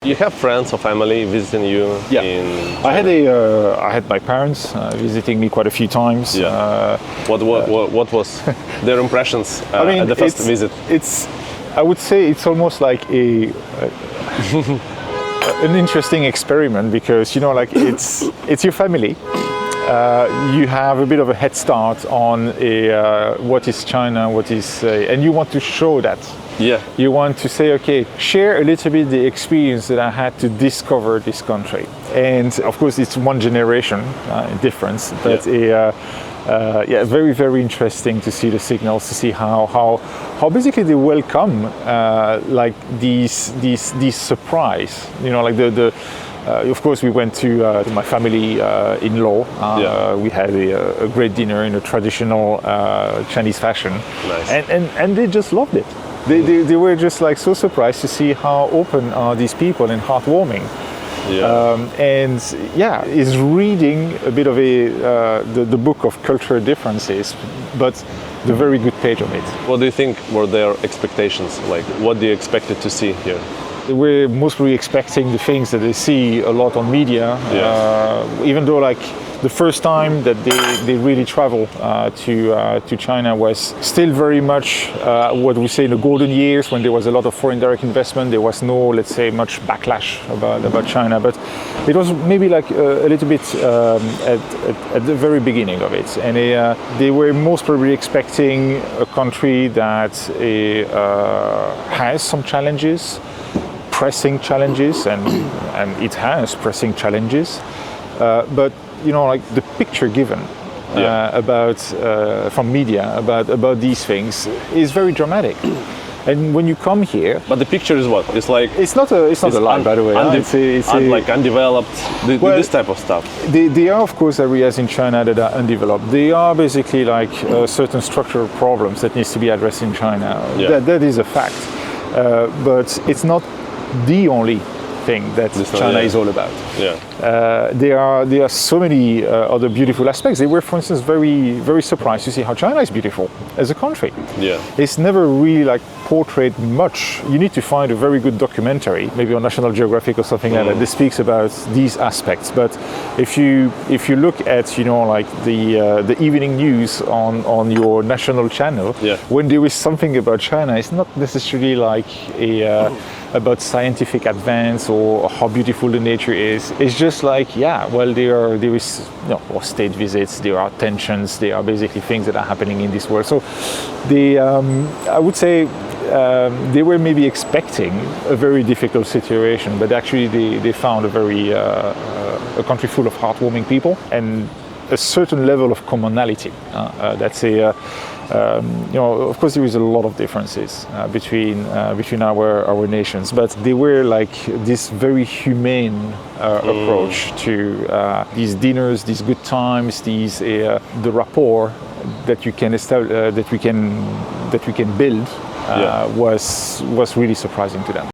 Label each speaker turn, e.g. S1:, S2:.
S1: You have friends or family visiting you?
S2: Yeah,
S1: in
S2: I had my parents visiting me quite a few times.
S1: Yeah. What was their impressions at the first visit?
S2: I would say it's almost like an interesting experiment because like it's your family. You have a bit of a head start on what is China, and you want to show that.
S1: Yeah.
S2: You want to say, okay, share a little bit the experience that I had to discover this country. And of course, it's one generation difference, but very, very interesting to see the signals, to see how basically they welcome like these surprise. Like of course, we went to my family-in-law. We had a great dinner in a traditional Chinese fashion.
S1: Nice.
S2: And they just loved it. They were just like so surprised to see how open are these people and heartwarming. Yeah. Is reading a bit of the book of cultural differences, but the very good page of it.
S1: What do you think were their expectations? Like, what do you expected to see here?
S2: We're mostly expecting the things that they see a lot on media, even though like the first time that they really travel to China was still very much what we say in the golden years, when there was a lot of foreign direct investment. There was no, let's say, much backlash about China, but it was maybe like a little bit at the very beginning of it. And they were most probably expecting a country that has some challenges, pressing challenges, and it has pressing challenges, but like the picture given about from media about these things is very dramatic. And when you come here,
S1: but the picture is what? It's like
S2: it's not a lie, by the way.
S1: It's like undeveloped. This type of stuff.
S2: There are of course areas in China that are undeveloped. They are basically like certain structural problems that needs to be addressed in China.
S1: Yeah.
S2: That is a fact, but it's not the only thing that China is all about. There are so many other beautiful aspects. They were, for instance, very, very surprised to see how China is beautiful as a country. It's never really like portrayed much. You need to find a very good documentary, maybe on National Geographic or something like that, that speaks about these aspects. But if you look at like the evening news on your national channel, when there is something about China, it's not necessarily like about scientific advance or how beautiful the nature is. It's just like, there is or state visits, there are tensions, there are basically things that are happening in this world. So I would say they were maybe expecting a very difficult situation, but actually they found a country full of heartwarming people and a certain level of commonality. Of course, there is a lot of differences between our nations, but they were like this very humane approach to these dinners, these good times, the rapport that you can establish, that we can build was really surprising to them.